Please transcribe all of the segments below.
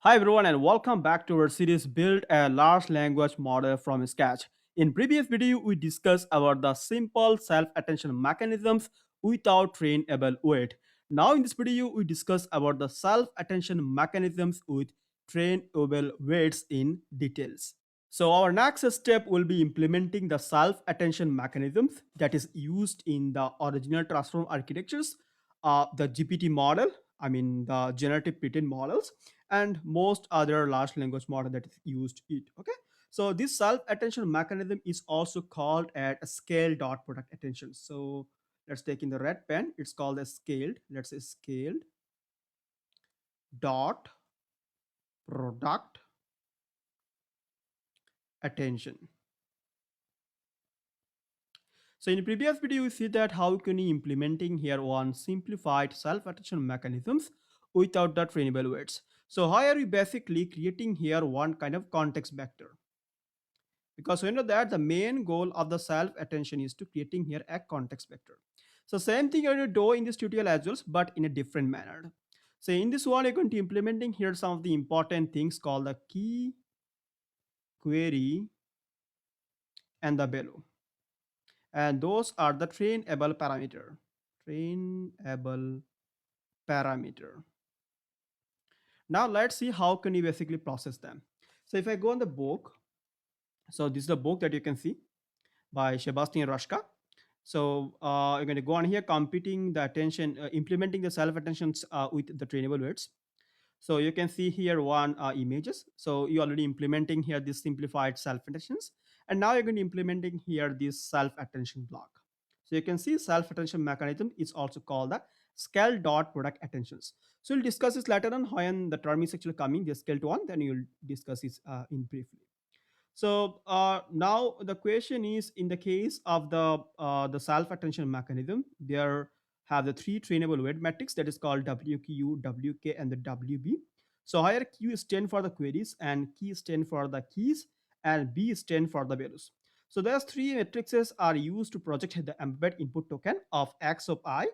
Hi everyone and welcome back to our series Build a Large Language Model from Scratch. In previous video we discussed about the simple self-attention mechanisms without trainable weight. Now in this video we discuss about the self-attention mechanisms with trainable weights in details. So our next step will be implementing the self-attention mechanisms that is used in the original transform architectures, the GPT model, I mean the generative pre-trained models, and most other large language model that is used it. Okay. So this self-attention mechanism is also called at a scale dot product attention. So let's take in the red pen. It's called a scaled. Let's say scaled dot product attention. So in previous video, we see that how can we implementing here one simplified self-attention mechanisms without the trainable weights. So how are we basically creating here one kind of context vector? Because we know that the main goal of the self-attention is to creating here a context vector. So same thing you're going to do in this tutorial as well, but in a different manner. So in this one, you're going to implementing here some of the important things called the key, query, and the value. And those are the trainable parameter. Trainable parameter. Now let's see how can you basically process them. So if I go on the book, so this is the book that you can see by Sebastian Rushka. So you're going to go on here, computing the attention, implementing the self-attentions with the trainable weights. So you can see here one images. So you're already implementing here this simplified self-attentions. And now you're going to implementing here this self-attention block. So you can see self-attention mechanism is also called the scale dot product attentions. So we'll discuss this later on when the term is actually coming, the scale to one, then you'll discuss this in briefly. So now the question is, in the case of the self attention mechanism, there have the three trainable weight metrics that is called WQ, WK, and the WB. So here Q stand for the queries, and key stand for the keys, and B stand for the values. So those three matrices are used to project the embed input token of X of I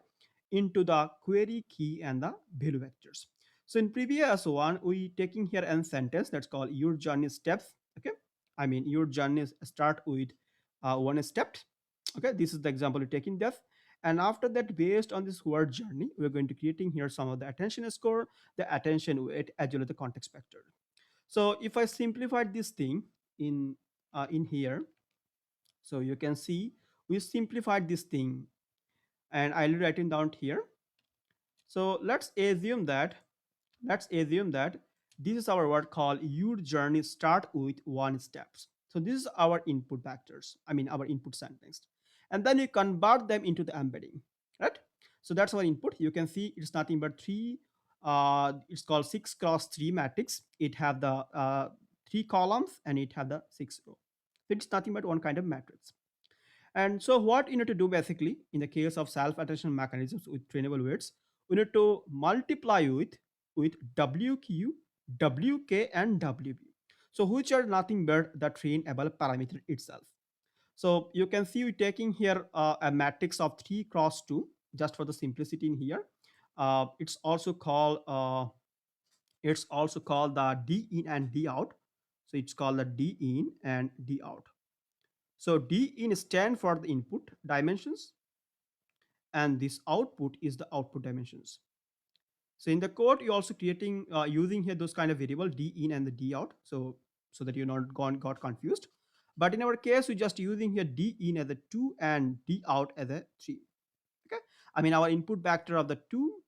into the query key and the value vectors. So in previous one, we taking here a sentence that's called your journey steps. Okay, I mean your journey start with one step. Okay, this is the example you're taking this. And after that, based on this word journey, we're going to creating here some of the attention score, the attention weight, as well as the context vector. So if I simplified this thing in here, so you can see we simplified this thing, and I'll write it down here. So let's assume that this is our word called your journey start with one steps. So this is our input vectors, I mean our input sentence. And then you convert them into the embedding, right? So that's our input. You can see it's nothing but three, it's called 6x3 matrix. It have the three columns and it have the six row. It's nothing but one kind of matrix. And so what you need to do basically in the case of self-attention mechanisms with trainable weights, we need to multiply with WQ, WK, and WB. So which are nothing but the trainable parameter itself. So you can see we're taking here a matrix of 3x2 just for the simplicity in here. It's also called the D in and D out. So it's called the D in and D out. So D in stand for the input dimensions, and this output is the output dimensions. So in the code, you're also creating using here those kind of variable D in and the D out, so that you're not got confused. But in our case, we're just using here D in as a 2 and D out as a 3. Okay, I mean our input vector of the 2.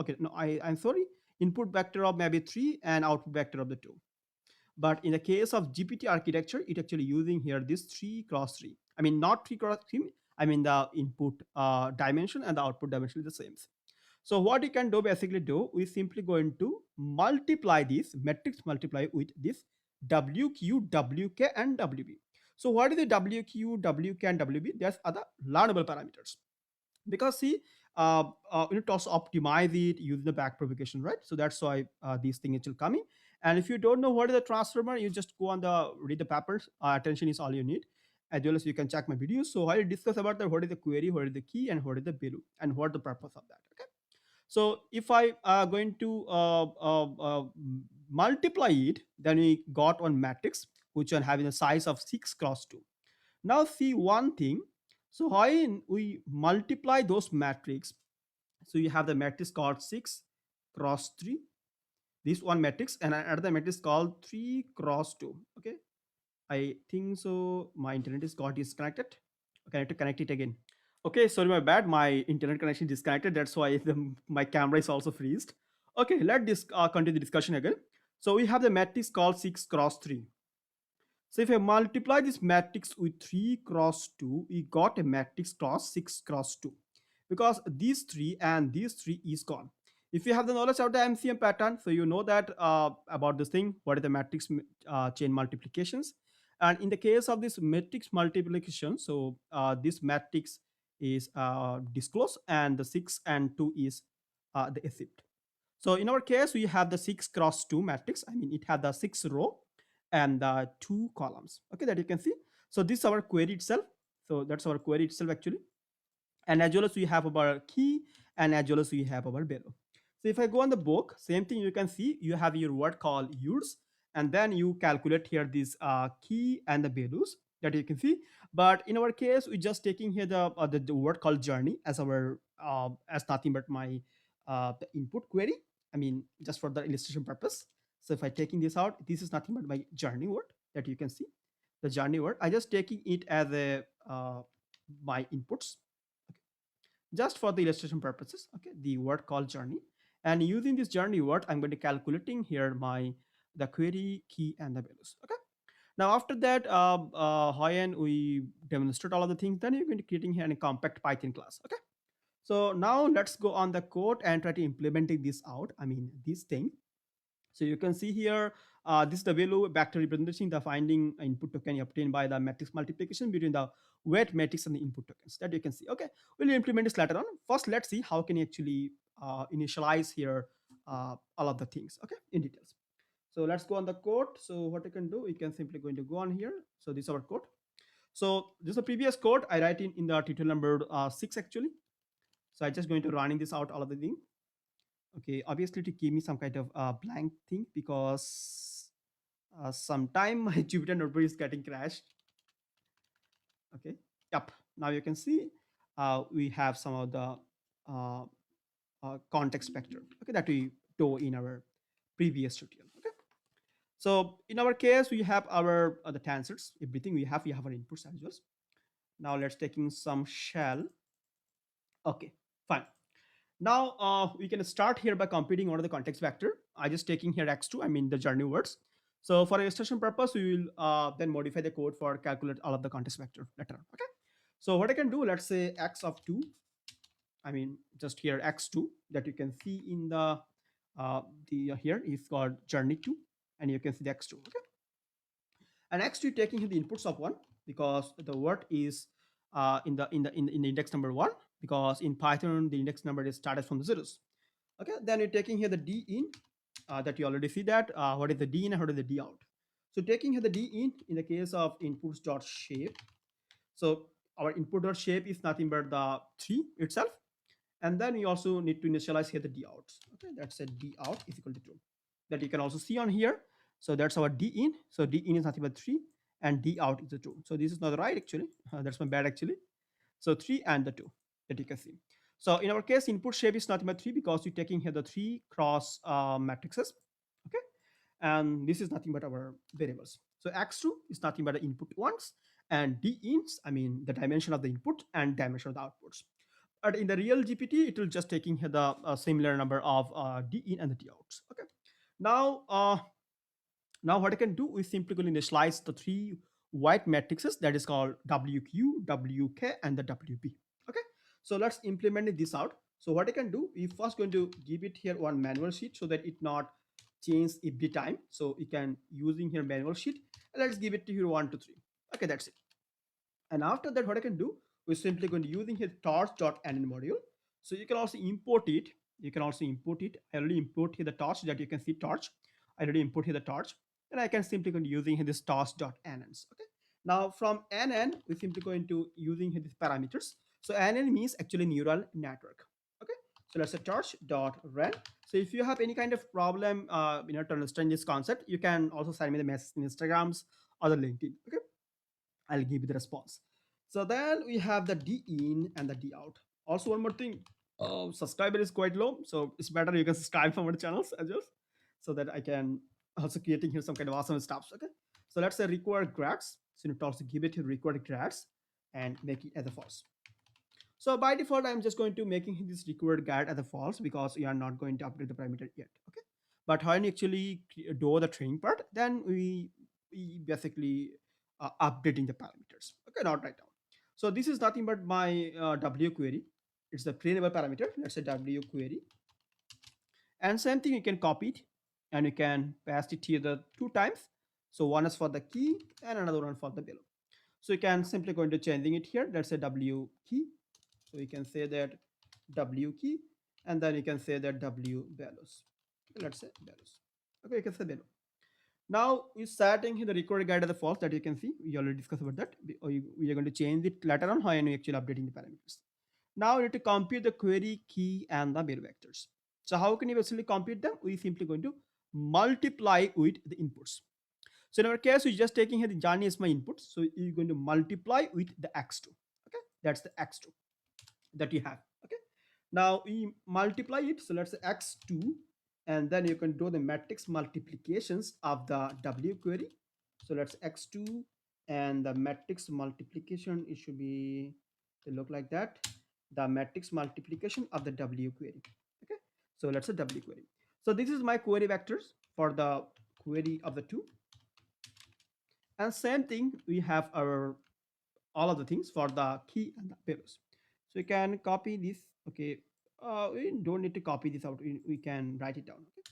Okay, no, I'm sorry. Input vector of maybe 3 and output vector of the 2. But in the case of GPT architecture, it actually using here this 3x3. I mean, not 3x3. I mean the input dimension and the output dimension is the same. So what you can do basically do, we simply going to multiply this matrix multiply with this WQ, WK, and WB. So what is the WQ, WK, and WB? There's other learnable parameters. Because see, you need to also optimize it using the back propagation, right? So that's why these things will coming. And if you don't know what is the transformer, you just go on the read the papers. Attention is all you need. As well as you can check my videos. So I discuss about the what is the query, what is the key, and what is the value, and what the purpose of that. Okay. So if I going to multiply it, then we got one matrix which one having a size of 6 cross 2. Now see one thing. So when we multiply those matrix, so you have the matrix called 6 cross 3, this one matrix, and another matrix called 3 cross 2. Okay, I think so my internet is got disconnected. Okay, I have to connect it again. Okay, sorry, my bad. My internet connection disconnected. That's why my camera is also freezed. Okay, continue the discussion again. So we have the matrix called 6 cross 3. So if I multiply this matrix with 3 cross 2, we got a matrix cross 6 cross 2. Because these 3 and these 3 is gone. If you have the knowledge of the MCM pattern, so you know that about this thing, what are the matrix chain multiplications. And in the case of this matrix multiplication, so this matrix is disclosed and the 6 and 2 is the accept. So in our case, we have the 6 cross 2 matrix. I mean, it had the 6 row and the 2 columns. Okay, that you can see. So this is our query itself. So that's our query itself actually. And as well as we have our key, and as well as we have our value. So if I go on the book, same thing you can see, you have your word called use, and then you calculate here this key and the values that you can see. But in our case, we're just taking here the word called journey as our as nothing but my the input query. I mean, just for the illustration purpose. So if I taking this out, this is nothing but my journey word that you can see. The journey word, I just taking it as a my inputs, just for the illustration purposes. Okay, the word called journey, and using this journey word, I'm going to calculating here my the query key and the values. Okay, now after that, when we demonstrate all of the things, then you're going to creating here a compact Python class. Okay, so now let's go on the code and try to implementing this out. I mean this thing. So you can see here, this is the value vector representing the finding input token obtained by the matrix multiplication between the weight matrix and the input tokens that you can see. Okay, we'll implement this later on. First, let's see how can you actually initialize here all of the things. Okay, in details. So let's go on the code. So what I can do, we can simply going to go on here. So this is our code. So this is the previous code I write in the tutorial number 6 actually. So I just going to running this out all of the thing. Okay, obviously to give me some kind of blank thing because sometime my Jupyter notebook is getting crashed. Okay, yep. Now you can see we have some of the uh, context vector. Okay, that we do in our previous tutorial. Okay, so in our case we have our the tensors, everything we have our inputs as well. Now let's taking some shell. Okay, fine. Now we can start here by computing order the context vector. I just taking here x2, I mean the journey words. So for illustration purpose, we will then modify the code for calculate all of the context vector later. Okay. So what I can do, let's say x of 2, I mean just here x2 that you can see in the here is called journey 2, and you can see the x2. Okay. And x2 taking the inputs of 1 because the word is in the index number 1, because in Python the index number is started from the zeros. Okay, then you're taking here the d in that you already see that what is the d in and what is the d out. So taking here the d in the case of inputs dot shape. So our input dot shape is nothing but the 3 itself, and then you also need to initialize here the d out. Okay, that's a d out is equal to 2 that you can also see on here. So that's our d in. So d in is nothing but 3 and d out is the 2. So this is not right actually. That's my bad actually. So 3 and the 2 that you can see. So in our case, input shape is nothing but 3 because we're taking here the 3 cross matrices. Okay. And this is nothing but our variables. So x2 is nothing but the input ones, and d ins, I mean the dimension of the input and dimension of the outputs. But in the real GPT, it will just taking here the similar number of d in and the d outs. Okay. Now, now what I can do is simply going to initialize the 3 white matrices that is called WQ, WK, and the WB. Okay, so let's implement this out. So what I can do, we first going to give it here one manual sheet so that it not change every time. So you can using here manual sheet. And let's give it to here 1 to 3. Okay, that's it. And after that, what I can do, we're simply going to using here torch.nn module. So you can also import it. You can also import it. I already import here the torch that you can see torch. I already import here the torch. And I can simply go using here this torch.nn's. Okay. Now from nn, we simply going to using here these parameters. So nn means actually neural network. Okay. So let's say torch dot run. So if you have any kind of problem, to understand this concept, you can also send me the message in Instagrams or the LinkedIn. Okay, I'll give you the response. So then we have the D in and the D out. Also, one more thing, subscriber is quite low, so it's better you can subscribe from our channels as well, so that I can also creating here some kind of awesome stuff. Okay, so let's say require grads. So you need to also give it required grads and make it as a false. So by default, I'm just going to making this required guard as a false because we are not going to update the parameter yet. Okay, but when you actually do the training part, then we basically updating the parameters. Okay, not right now. So this is nothing but my W query. It's the trainable parameter. Let's say W query, and same thing you can copy it and you can paste it here the two times. So one is for the key and another one for the below. So you can simply going to changing it here. Let's say W key, so you can say that W key, and then you can say that W values. Let's say values. Okay, you can say value. Now we're setting the required guide as the false that you can see. We already discussed about that. We are going to change it later on how you actually updating the parameters. Now we need to compute the query key and the value vectors. So how can you basically compute them? We simply going to multiply with the inputs. So in our case, we're just taking here the Johnny is my input. So you're going to multiply with the x2. Okay, that's the x2 that you have. Okay, now we multiply it. So let's say x2, and then you can do the matrix multiplications of the W query. So let's x2 and the matrix multiplication, it should be, they look like that, the matrix multiplication of the W query. Okay, so let's say W query. So this is my query vectors for the query of the two, and same thing we have our all of the things for the key and the payloads. So you can copy this. Okay, we don't need to copy this out. We can write it down. Okay,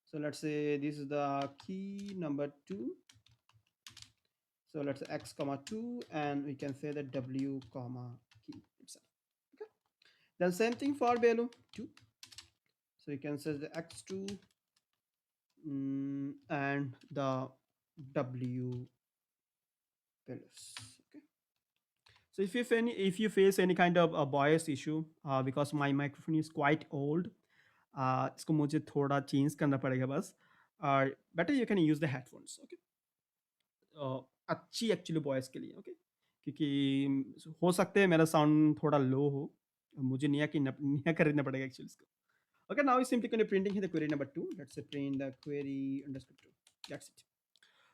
so let's say this is the key number 2. So let's say x comma 2, and we can say that W comma key itself. Okay, then same thing for value 2. So you can say the x2 and the W values. Okay, so if you face any kind of a bias issue, because my microphone is quite old, इसको मुझे थोड़ा change करना पड़ेगा बस, और better you can use the headphones. Okay, अच्छी actually voice के लिए. ओके, क्योंकि हो सकता है मेरा साउंड थोड़ा लो हो, मुझे नया खरीदना पड़ेगा एक्चुअली इसको. Okay, now we simply going to printing here the query number 2. Let's say print the query underscore 2. That's it.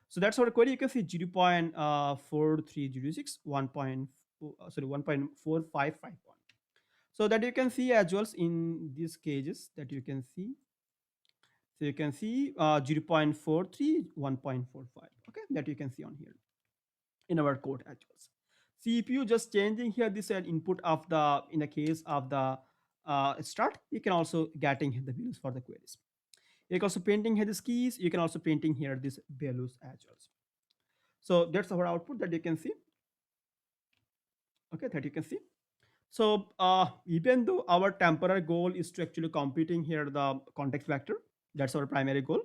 So that's our query. You can see 0.4306 1.4551. So that you can see as well in these cases that you can see. So you can see 0.43 1.45. Okay, that you can see on here in our code as well. CPU just changing here this input of the, in the case of the start, you can also getting the values for the queries. You can also printing here these keys. You can also printing here these values as well. So that's our output that you can see. Okay, that you can see. So even though our temporary goal is to actually computing here the context vector, that's our primary goal.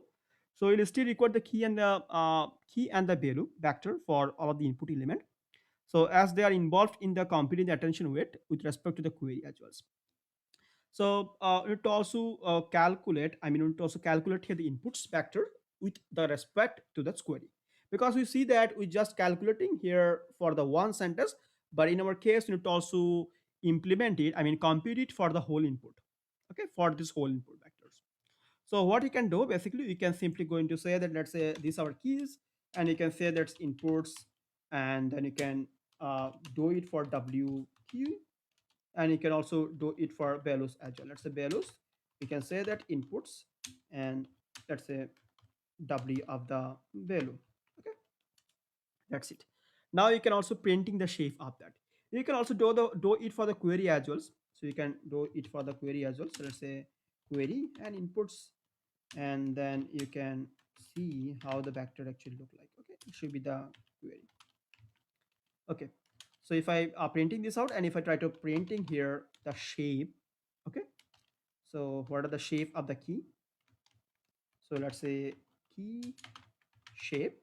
So we'll still record the key and the value vector for all of the input element. So as they are involved in the computing the attention weight with respect to the query as well. So it also calculate, I mean, it also calculate here the inputs vector with the respect to the query. Because we see that we just calculating here for the one sentence, but in our case, we need to also implement it, I mean, compute it for the whole input. Okay, for this whole input vectors. So what you can do, basically, you can simply going to say that, let's say these are keys, and you can say that's inputs, and then you can do it for W key, and you can also do it for values as well. Let's say values, you can say that inputs, and let's say W of the value. Okay, that's it. Now you can also printing the shape of that. You can also do it for the query as well. So you can do it for the query as well. So let's say query and inputs, and then you can see how the vector actually look like. Okay, it should be the query. Okay, so if I are printing this out, and if I try to printing here the shape. Okay, so what are the shape of the key? So let's say key shape.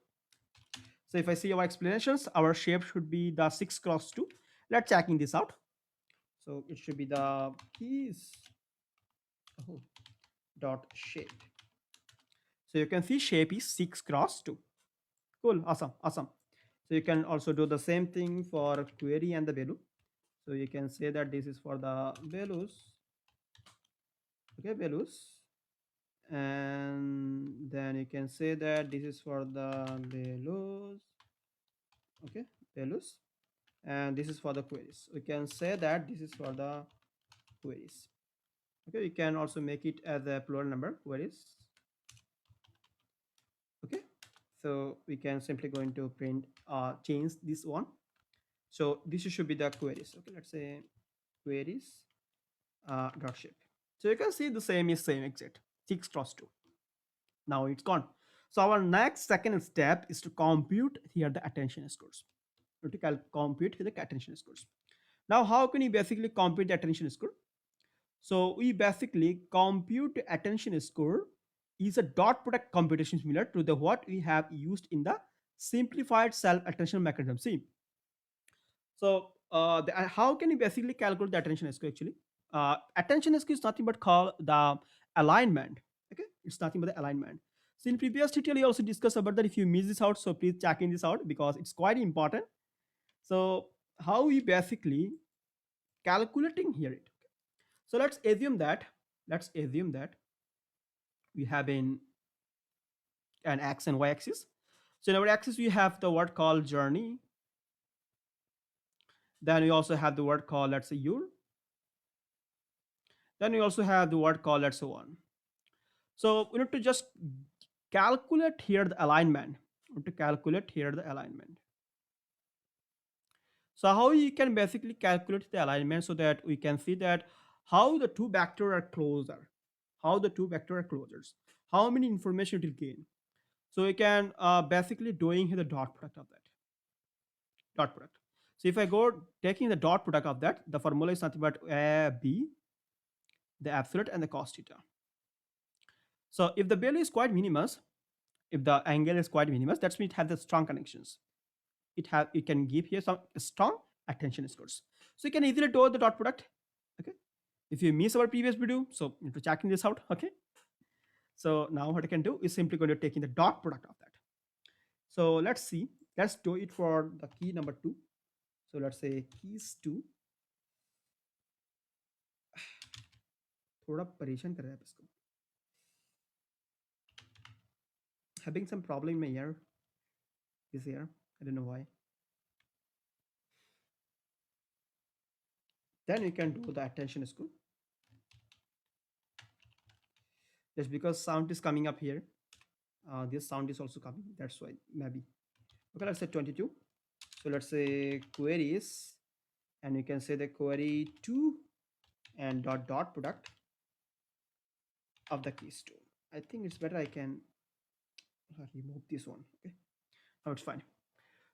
So if I see our explanations, our shape should be the 6x2. Let's checking this out. So it should be the keys Oh, dot shape. So you can see shape is 6 cross 2. Cool, awesome, awesome. So you can also do the same thing for query and the value. So you can say that this is for the values, okay, values, and then you can say that this is for the values, okay, values, and this is for the queries. We can say that this is for the queries. Okay, you can also make it as a plural number queries. Okay, so we can simply going to print change this one. So this should be the queries. Okay, let's say queries dot shape. So you can see the same is same exact 6 cross 2. Now it's gone. So our next second step is to compute here the attention scores. To compute the attention scores. Now how can you basically compute the attention score? So we basically compute attention score is a dot product computation similar to the what we have used in the simplified self attention mechanism. See, so how can you basically calculate the attention score actually? Attention score is nothing but called the alignment. Okay, it's nothing but the alignment. So in previous tutorial, we also discussed about that. If you miss this out, so please check in this out because it's quite important. So how we basically calculating here it. So let's assume that we have an x and y axis. So in our axis we have the word called journey. Then we also have the word called, let's say, your. Then we also have the word called, let's say, one. So we need to just calculate here the alignment. We need to calculate here the alignment. So how you can basically calculate the alignment so that we can see that how the two vectors are closer, how the two vectors are closer, how many information it will gain. So we can basically doing here the dot product of that. Dot product. So if I go taking the dot product of that, the formula is nothing but A, B, the absolute and the cos theta. So if the value is quite minimous, if the angle is quite minimous, that's means it has the strong connections. It can give here some strong attention scores. So you can easily do the dot product. Okay. If you miss our previous video, so you to checking this out. Okay. So now what I can do is simply going to taking the dot product of that. So let's see. Let's do it for the key number 2. So let's say keys 2. थोड़ा परेशान कर रहा है इसको. Having some problem in my ear this year. I don't know why. Then you can do the attention score. Just because sound is coming up here, this sound is also coming. That's why maybe. Okay, let's say 22. So let's say queries, and you can say the query 2 and dot product of the keys 2. I think it's better I can remove this one. Okay, now it's fine.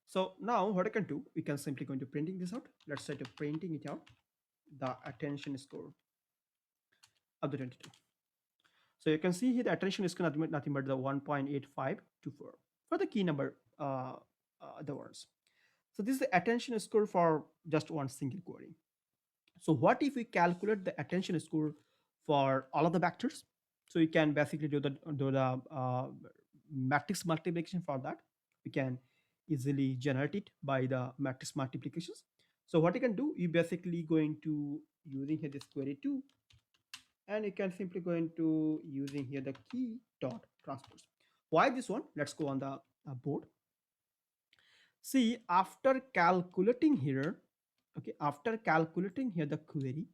So now what I can do, we can simply going to printing this out. Let's say to printing it out, the attention score of the 22. So you can see here the attention score nothing but the 1.8524 for the key number, the words. So this is the attention score for just one single query. So what if we calculate the attention score for all of the vectors? So we can basically do the matrix multiplication for that. We can easily generate it by the matrix multiplications. So what you can do, you basically going to using here this query 2, and you can simply go into using here the key dot transpose. Why this one? Let's go on the board. See, after calculating here, okay, after calculating here the query,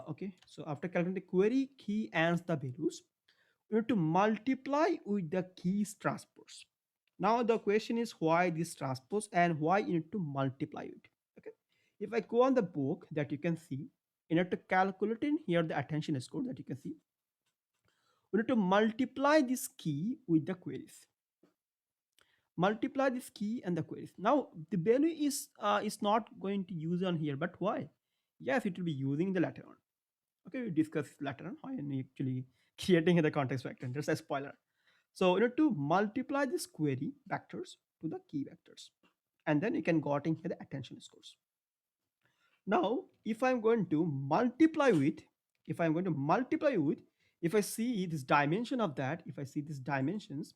okay, so after calculating the query key and the values, we need to multiply with the keys transpose. Now the question is why this transpose and why you need to multiply it. Okay, if I go on the book that you can see, in order to calculate in here the attention score that you can see, we need to multiply this key with the queries. Multiply this key and the queries. Now the value is not going to use on here, but why? Yes, it will be using the later on. Okay, we discuss later on how I'm actually creating the context vector. There's a spoiler. So in order to multiply this query vectors to the key vectors, and then you can got in here the attention scores. Now, if I'm going to multiply with if I'm going to multiply with, if I see this dimension of that, if I see these dimensions,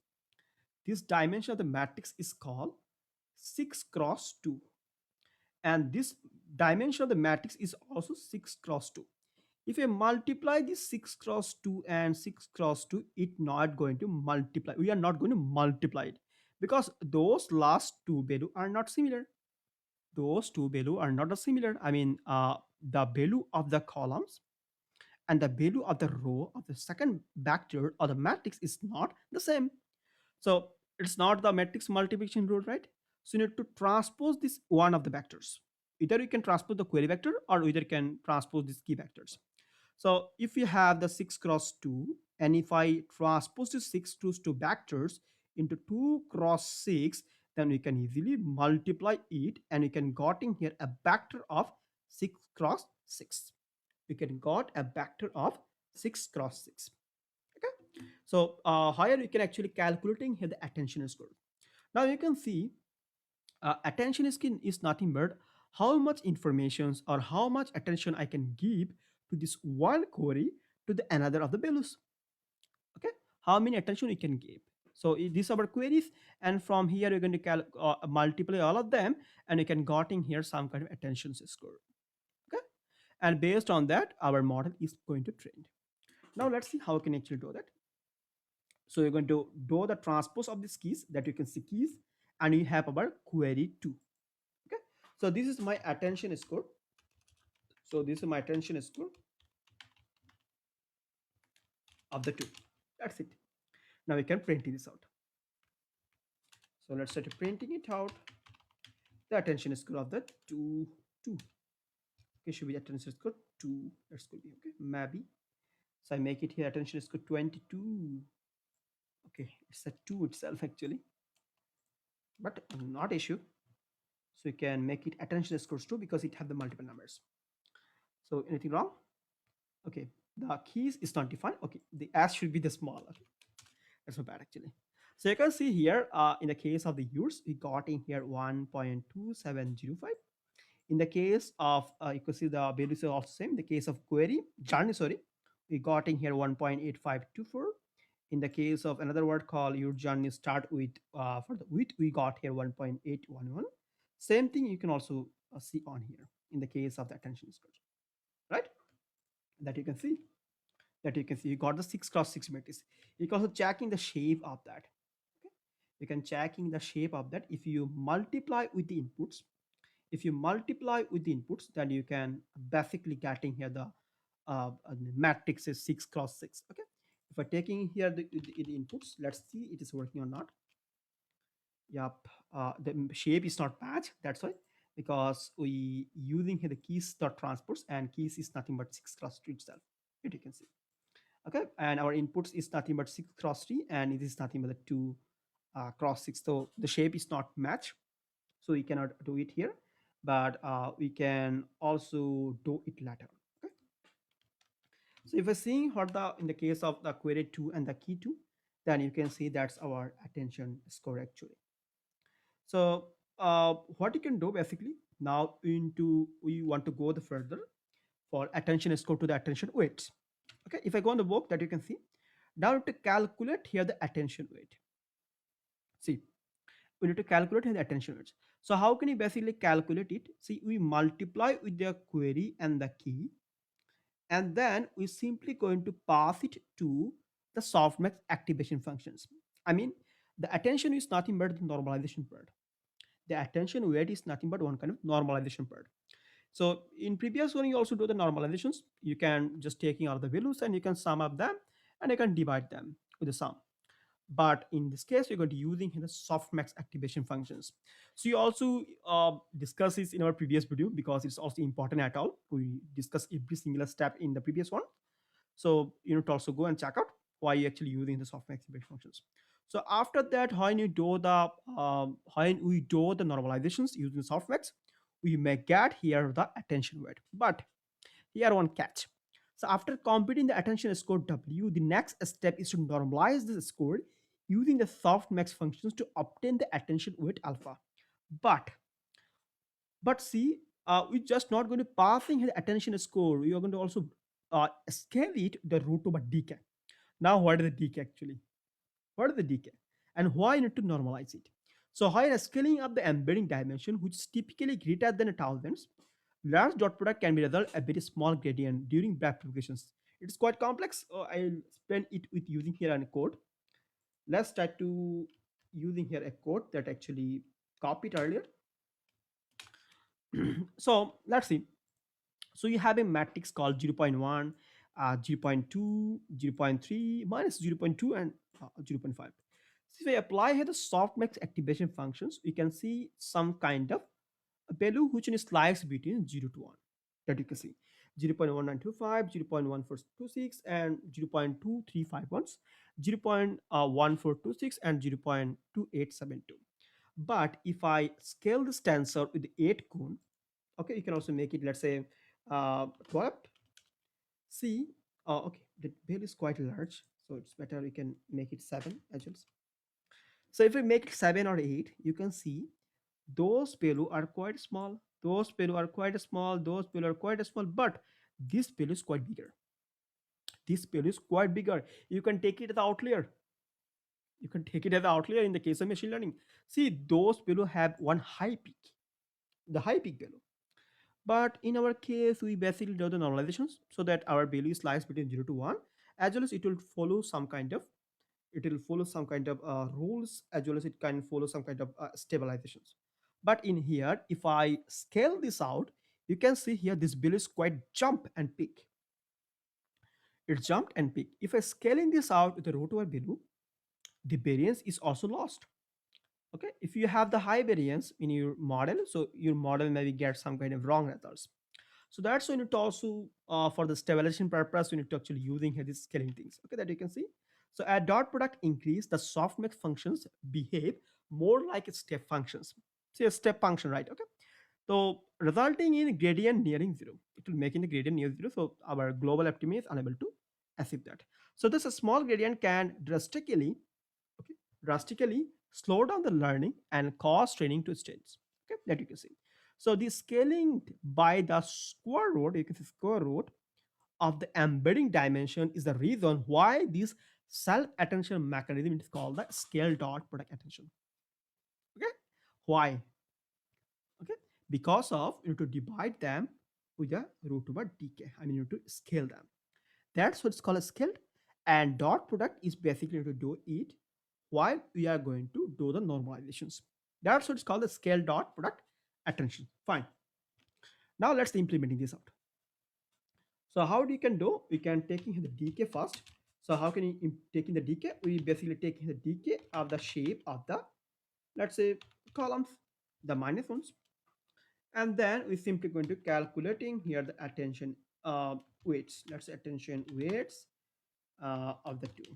this dimension of the matrix is called 6 cross 2, and this dimension of the matrix is also 6 cross 2. If I multiply this 6 cross 2 and 6 cross 2, it not going to multiply. We are not going to multiply it because those last two value are not similar. Those two value are not similar. I mean, the value of the columns and the value of the row of the second vector or the matrix is not the same. So it's not the matrix multiplication rule, right? So you need to transpose this one of the vectors. Either you can transpose the query vector or either you can transpose these key vectors. So if you have the 6 cross 2, and if I transpose the 6 to 2 vectors into 2 cross 6, then we can easily multiply it and we can got in here a vector of 6 cross 6. We can got a vector of 6 cross 6. Okay. So here you can actually calculating here the attention score. Now you can see attention skin is nothing but how much informations or how much attention I can give to this one query to the another of the values. Okay, how many attention you can give. So these are our queries, and from here you're going to multiply all of them, and you can got in here some kind of attention score. Okay, and based on that, our model is going to train. Now let's see how we can actually do that. So you're going to do the transpose of these keys that you can see keys, and you have our query 2. Okay, so this is my attention score. So this is my attention score of the 2. That's it. Now we can print this out. So let's start printing it out. The attention score of the 2. Okay, should be attention score 2. That's could be okay. Maybe. So I make it here attention score 22. Okay, it's a 2 itself actually, but not issue. So you can make it attention scores 2 because it have the multiple numbers. So anything wrong? Okay, the keys is not defined. Okay, the s should be the small. Okay, that's not bad actually. So you can see here in the case of the use, we got in here 1.2705. In the case of you can see the values are also same. In the case of query journey, sorry, we got in here 1.8524. In the case of another word called your journey start with for the width, we got here 1.811. Same thing you can also see on here in the case of the attention scores, right? That you can see. That you can see you got the 6 cross 6 matrix. You can also checking the shape of that. Okay? You can checking the shape of that. If you multiply with the inputs, then you can basically getting here the matrix is 6 cross 6. Okay, if I taking here the inputs, let's see it is working or not. Yep, the shape is not match, that's why, because we using here the keys dot transports, and keys is nothing but 6 cross 3 itself. It you can see. Okay, and our inputs is nothing but 6 cross 3, and it is nothing but the 2 cross 6. So the shape is not match, so we cannot do it here, but we can also do it later. Okay, so if we're seeing what the in the case of the query 2 and the key 2, then you can see that's our attention score actually. So what you can do basically now into we want to go the further for attention score to the attention weights. Okay, if I go on the book that you can see now to calculate here the attention weight. See, we need to calculate the attention weights. So how can you basically calculate it? See, we multiply with the query and the key, and then we simply going to pass it to the softmax activation functions. I mean, the attention is nothing but the normalization part. The attention weight is nothing but one kind of normalization part. So in previous one, you also do the normalizations. You can just taking out the values and you can sum up them and you can divide them with the sum. But in this case, we're going to using the softmax activation functions. So you also discuss this in our previous video because it's also important at all. We discuss every single step in the previous one. So you need to also go and check out why you actually using the softmax activation functions. So after that, when we do the normalizations using softmax, we may get here the attention weight. But here one catch. So after computing the attention score W, the next step is to normalize the score using the softmax functions to obtain the attention weight alpha. But see, we're just not going to passing the attention score. We are going to also scale it the root over decay. Now, what is the decay actually? What is the decay? And why you need to normalize it? So, while scaling up the embedding dimension, which is typically greater than a thousands, large dot product can be result a very small gradient during back propagations. It's quite complex. I'll explain it with using here a code. Let's try to using here a code that actually copied earlier. So let's see. So you have a matrix called zero point 0.1, 0.2, 0.3, minus zero point 0.2, and 0.5. So if I apply here the softmax activation functions, we can see some kind of a value which is slice between 0 to 1 that you can see 0.1925, 0.1426, and 0.2351, 0.1426, and 0.2872. But if I scale this tensor with 8 cone, okay, you can also make it, let's say, 12. See, okay, the value is quite large, so it's better we can make it 7 as well. So if we make it 7 or 8, you can see those value are quite small, those value are quite small, those value are quite small, but this value is quite bigger. This value is quite bigger. You can take it as outlier. You can take it as outlier in the case of machine learning. See, those value have one high peak, the high peak value. But in our case, we basically do the normalizations so that our value lies between 0 to 1, as well as it will follow some kind of rules, as well as it can follow some kind of stabilizations. But in here, if I scale this out, you can see here this value is quite jump and peak. It jumped and peak. If I scaling this out with the root over value, the variance is also lost. Okay, if you have the high variance in your model, so your model maybe gets some kind of wrong results. So that's when it also for the stabilization purpose, we need to actually using here these scaling things. Okay, that you can see. So at dot product increase, the softmax functions behave more like step functions. See a step function, right? Okay. So resulting in gradient nearing zero. It will make in the gradient near zero. So our global optimum is unable to achieve that. So this small gradient can okay, drastically slow down the learning and cause training to stage. Okay, that you can see. So the scaling by the square root, you can see square root of the embedding dimension is the reason why this self-attention mechanism is called the scale dot product attention. Okay, why? Okay, because of you need to divide them with the root over decay. I mean, you need to scale them. That's what's called a scaled. And dot product is basically to do it while we are going to do the normalizations. That's what's called the scale dot product attention. Fine. Now let's implementing this out. So how do you can do? We can taking the decay first. So how can you taking the decay? We basically taking the decay of the shape of the, let's say, columns, the minus ones, and then we simply going to calculating here the attention weights. Let's say attention weights of the two.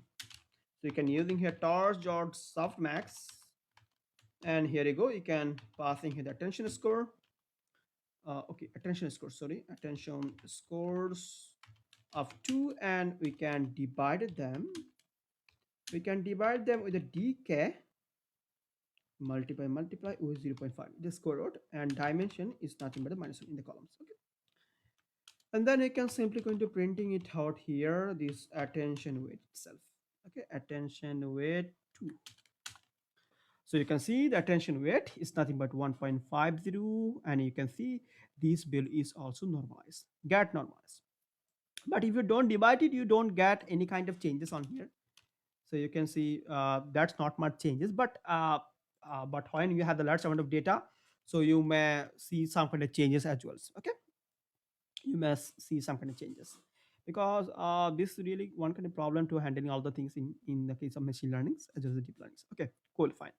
So you can using here torch dot softmax, and here you go. You can passing here the attention score. Okay, attention score. Sorry, attention scores of 2, and we can divide them. We can divide them with a decay multiply with 0.5. The square root and dimension is nothing but a minus 1 in the columns. Okay, and then you can simply going to printing it out here. This attention weight itself. Okay, attention weight 2. So you can see the attention weight is nothing but 1.50, and you can see this bill is also normalized, get normalized. But if you don't divide it, you don't get any kind of changes on here. So you can see that's not much changes, but when you have the large amount of data, so you may see some kind of changes as well. Okay, you may see some kind of changes because this is really one kind of problem to handling all the things in the case of machine learnings as well as deep learnings. Okay, cool, fine.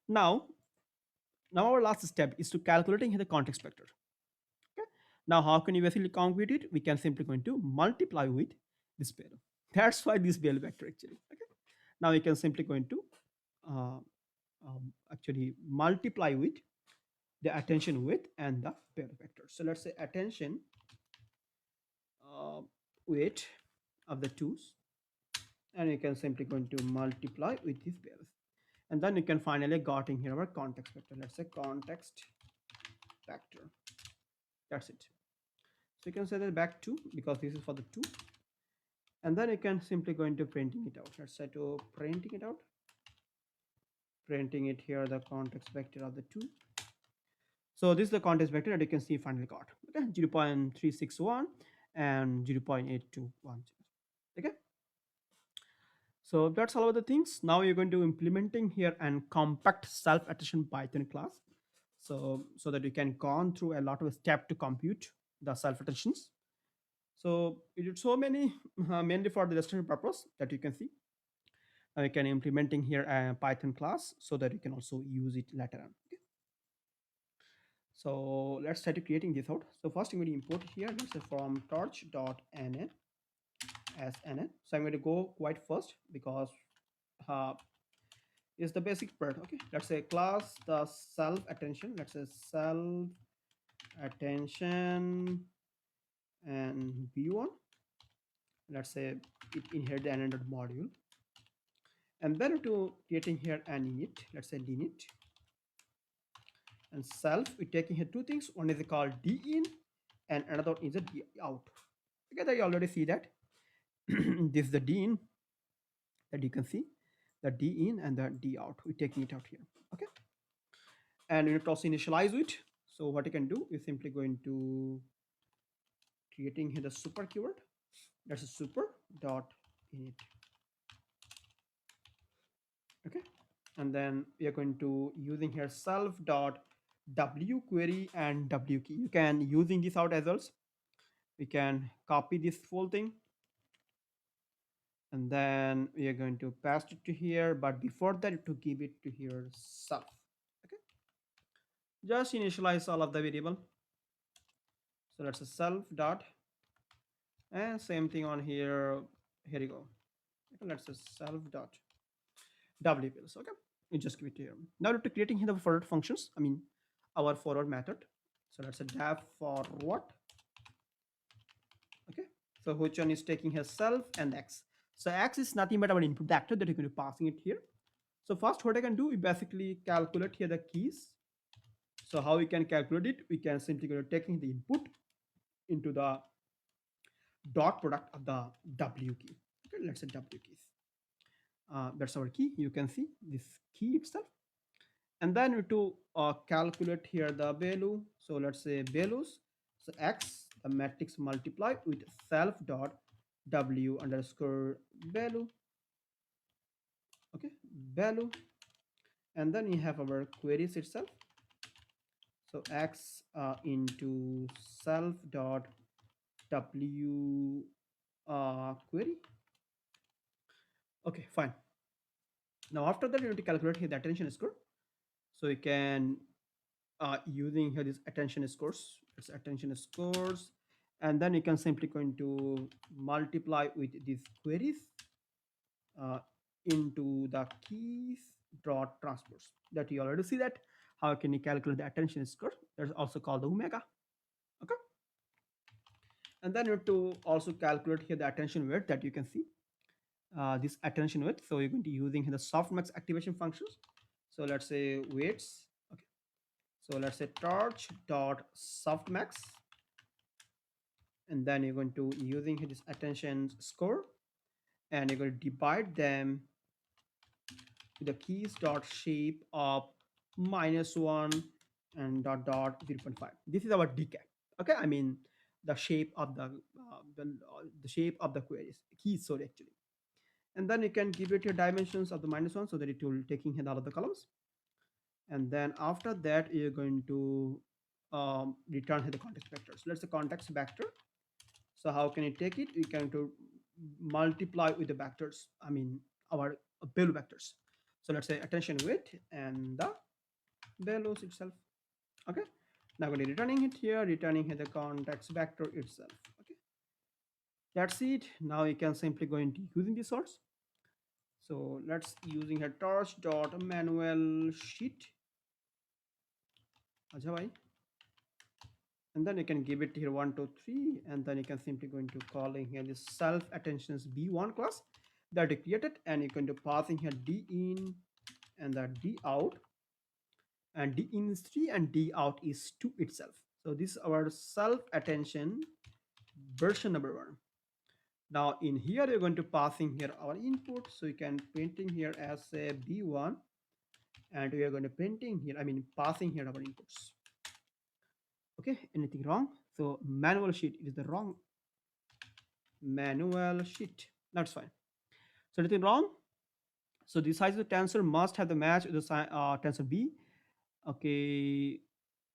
Now Now our last step is to calculating the context vector. Okay. Now how can you basically compute it? We can simply going to multiply with this value. That's why this value vector actually. Okay. Now we can simply going to uh, actually multiply with the attention width and the pair vector. So let's say attention weight of the twos, and you can simply going to multiply with these pairs, and then you can finally got in here our context vector. Let's say context vector. That's it. So you can say that back 2 because this is for the 2, and then you can simply go into printing it out. Let's say to printing it out, printing it here the context vector of the 2. So this is the context vector that you can see finally got. Okay, 0.361 and 0.8210. Okay, so that's all of the things. Now you're going to implementing here and compact self-attention Python class. So that you can gone through a lot of step to compute the self-attentions. So it did so many mainly for the destination purpose that you can see. Now you can implementing here a Python class so that you can also use it later on. Okay. So let's try to creating this out. So first I'm going to import here. Let's say from torch.nn as nn. So I'm going to go quite first because uh, is the basic part. Okay. Let's say class the self attention. Let's say self attention and v1. Let's say it inherit the another module, and then to creating here an init. Let's say init and self. We're taking here two things. One is called d in, and another is a d out. Okay, you already see that. This is the d in that you can see, the d in and the d out. We're taking it out here. Okay, and we need to also initialize it. So what you can do is simply going to creating here the super keyword. That's a super dot init. Okay, and then we are going to using here self dot w query and w key. You can using this out as well. We can copy this full thing, and then we are going to pass it to here, but before that to give it to here self. Okay, just initialize all of the variable. So that's a self dot, and same thing on here. Here you go. Okay, let's say self dot wpls. Okay, you just give it here. Now to creating here the forward functions, I mean our forward method. So let's say def forward. Okay, so which one is taking here self and x. So x is nothing but our input vector that you're going to passing it here. So first what I can do, we basically calculate here the keys. So how we can calculate it, we can simply go to taking the input into the dot product of the w key. Okay, let's say w keys. That's our key. You can see this key itself, and then we to calculate here the value. So let's say values. So x the matrix multiply with self dot w underscore value. Okay, value, and then we have our queries itself. So x into self dot w query. Okay, fine. Now after that, you need to calculate here the attention score. So you can using here this attention scores. It's attention scores, and then you can simply going to multiply with these queries uh, into the keys dot transpose. That you already see that. How can you calculate the attention score? That's also called the omega. Okay, and then you have to also calculate here the attention weight that you can see. This attention width. So you're going to using the softmax activation functions. So let's say weights. Okay. So let's say torch dot softmax, and then you're going to using this attention score, and you're going to divide them to the keys dot shape of -1 and dot dot 0.5. This is our decay. Okay, I mean the shape of the shape of the queries keys. Sorry, actually. And then you can give it your dimensions of the -1 so that it will taking in all of the columns. And then after that you're going to return here the context vectors. Let's say context vector. So how can you take it? We can to multiply with the vectors, I mean our value vectors. So let's say attention weight and the values itself. Okay, now we're returning it here, returning here the context vector itself. Okay, that's it. Now you can simply go into using the source. So let's using a torch dot manual sheet. Ajay, and then you can give it here 1 2 3, and then you can simply going to calling here this self attentions b1 class that you created, and you're going to passing here d in and the d out, and d in is 3 and d out is 2 itself. So this is our self attention version number one. Now in here you're going to passing here our input, so you can printing here as a b1, and we are going to printing here, I mean passing here our inputs. Okay, anything wrong? So manual sheet, it is the wrong manual sheet. That's fine. So anything wrong? So the size of the tensor must have the match with the tensor b. Okay,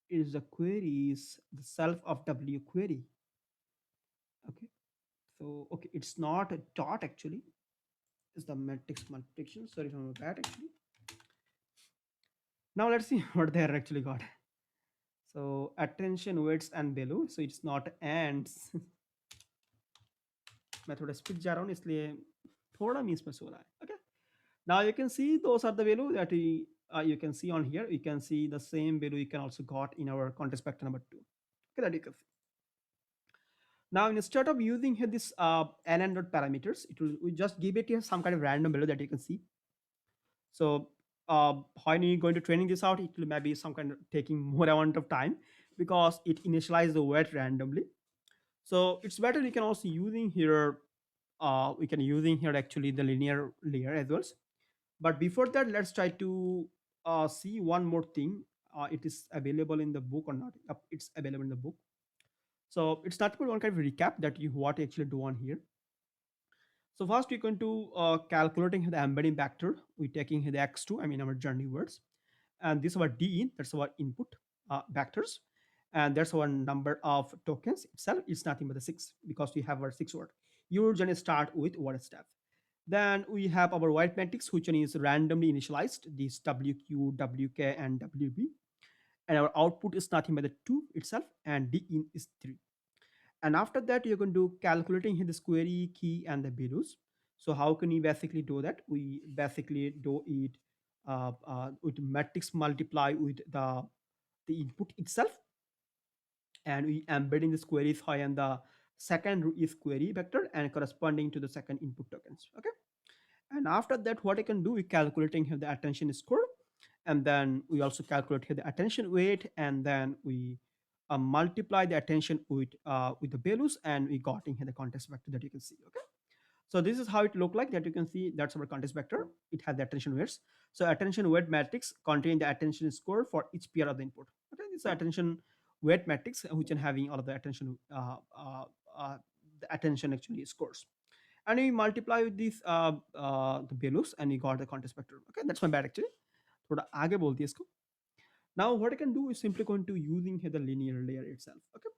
is the query is the self of w query. Okay, so okay, it's not a dot actually, it's the matrix multiplication. Sorry for that actually. Now let's see what they are actually got. So attention weights and value, so it's not ands. मैं थोड़ा speed जा रहा हूँ इसलिए थोड़ा miss miss हो रहा है. Okay, now you can see those are the value that you can see on here. You can see the same value you can also got in our context vector number 2. Okay, that you can see. Now instead of using here this nn dot parameters, it will we just give it here some kind of random value that you can see. So when you're going to training this out, it will maybe some kind of taking more amount of time because it initializes the weight randomly. So it's better we can also using here we can using here actually the linear layer as well. But before that, let's try to see one more thing. It is available in the book or not? Yep, it's available in the book. So it's not one kind of recap that you what you actually do on here. So first we're going to calculating the embedding vector. We're taking the x2, I mean our journey words, and this is our d in, that's our input vectors, and that's our number of tokens itself. It's nothing but the 6 because we have our 6 word. You're going to start with one step. Then we have our white matrix, which one is randomly initialized, this WQ, WK, and WB. And our output is nothing but the 2 itself, and D in is 3. And after that, you're going to calculating this query key and the values. So how can we basically do that? We basically do it with matrix multiply with the input itself, and we embedding this query high and the second is query vector and corresponding to the second input tokens. Okay. And after that, what I can do, we calculating here the attention score, and then we also calculate here the attention weight, and then we multiply the attention with the values, and we got in here the context vector that you can see. Okay, so this is how it look like that you can see. That's our context vector. It has the attention weights. So attention weight matrix contain the attention score for each pair of the input. Okay, this is attention weight matrix which can having all of the attention the attention actually scores, and we multiply with these the values, and we got the context vector. Okay, that's my bad actually. थोड़ा आगे बोल दिया इसको. Now what I can do is simply going to using here the linear layer itself. Okay,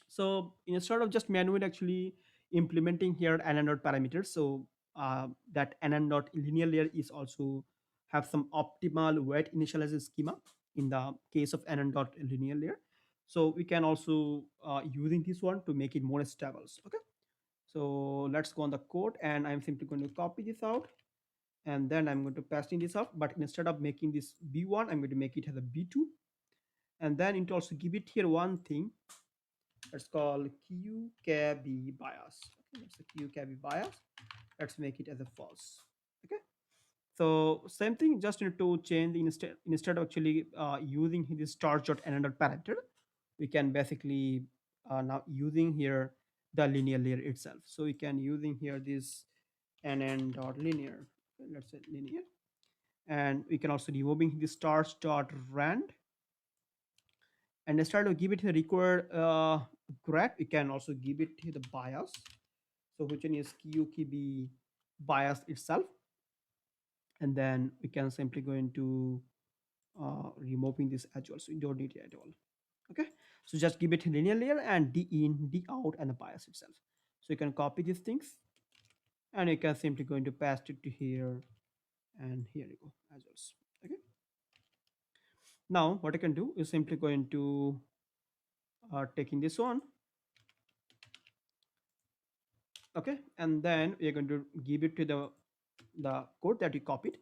so instead of just manually actually implementing here nn dot parameters, so that nn dot linear layer is also have some optimal weight initialization schema in the case of nn dot linear layer. So we can also using this one to make it more stable. Okay, so let's go on the code, and I'm simply going to copy this out, and then I'm going to paste in this up. But instead of making this b1, I'm going to make it as a b2, and then it also give it here one thing that's called qkb bias. Okay, that's a qkb bias. Let's make it as a false. Okay, so same thing, just need to change the instead of actually using this start dot another parameter, we can basically now using here the linear layer itself. So we can using here this nn dot linear. Okay, let's say linear, and we can also removing the stars dot rand, and instead of give it the required graph, we can also give it the bias. So which one is qkb bias itself, and then we can simply go into removing this as well, so you don't need it at all. Okay, so just give it a linear layer and d in, d out, and the bias itself. So you can copy these things, and you can simply going to paste it to here, and here you go as well. Okay, now what I can do is simply going to taking this one. Okay, and then we're going to give it to the code that you copied,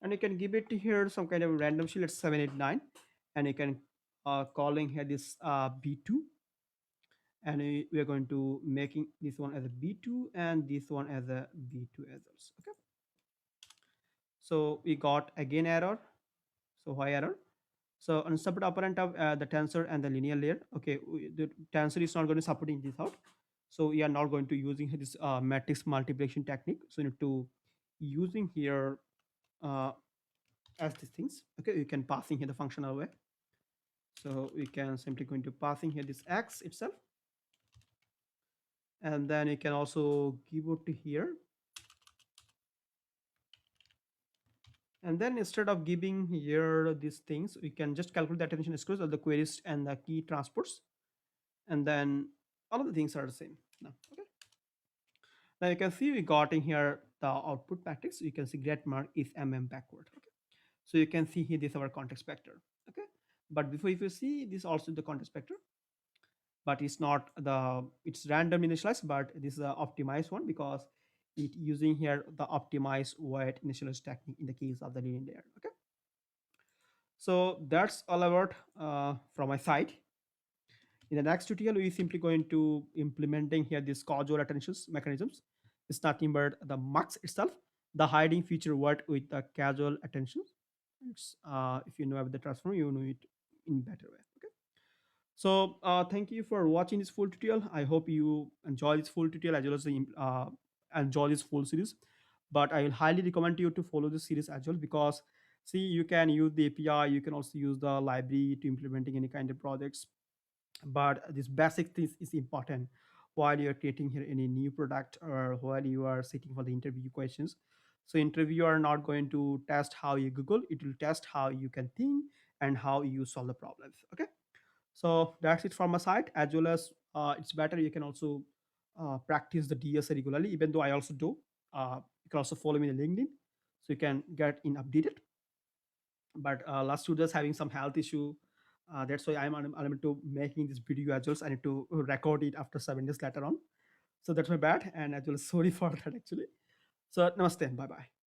and you can give it to here some kind of random sheet, let's 789, and you can calling here this b2, and we are going to making this one as a b2 and this one as a b2 as well. Okay, so we got again error. So why error? So on separate operand of the tensor and the linear layer. Okay, the tensor is not going to support in this out. So we are not going to using this matrix multiplication technique. So you need to using here uh, as these things. Okay, you can passing here the functional way. So we can simply going to passing here this x itself, and then you can also give it to here. And then instead of giving here these things, we can just calculate the attention scores of the queries and the key transports, and then all of the things are the same now. Okay, now you can see we got in here the output matrix. You can see get mark is backward. Okay, so you can see here this is our context vector. Okay, but before, if you see this also the context vector, but it's not the, it's random initialized, but this is the optimized one because it using here the optimized weight initialized technique in the case of the linear layer. Okay, so that's all about from my side. In the next tutorial, we simply going to implementing here these causal attention mechanisms. It's nothing but the mux itself, the hiding feature word with the casual attention. It's if you know about the transform, you know it in better way. Okay. So thank you for watching this full tutorial. I hope you enjoy this full tutorial as well as enjoy this full series. But I will highly recommend you to follow this series as well because see, you can use the API, you can also use the library to implementing any kind of projects, but this basic things is important while you're creating here any new product or while you are sitting for the interview questions. So interviewer are not going to test how you google, it will test how you can think and how you solve the problems. Okay, so that's it from my side. As well as it's better you can also practice the DSA regularly, even though I also do. You can also follow me in linkedin so you can get in updated. But last 2 days having some health issue, that's why I'm unable to making this video as well. So I need to record it after 7 days later on, so that's my bad, and as well sorry for that actually. So namaste, bye bye.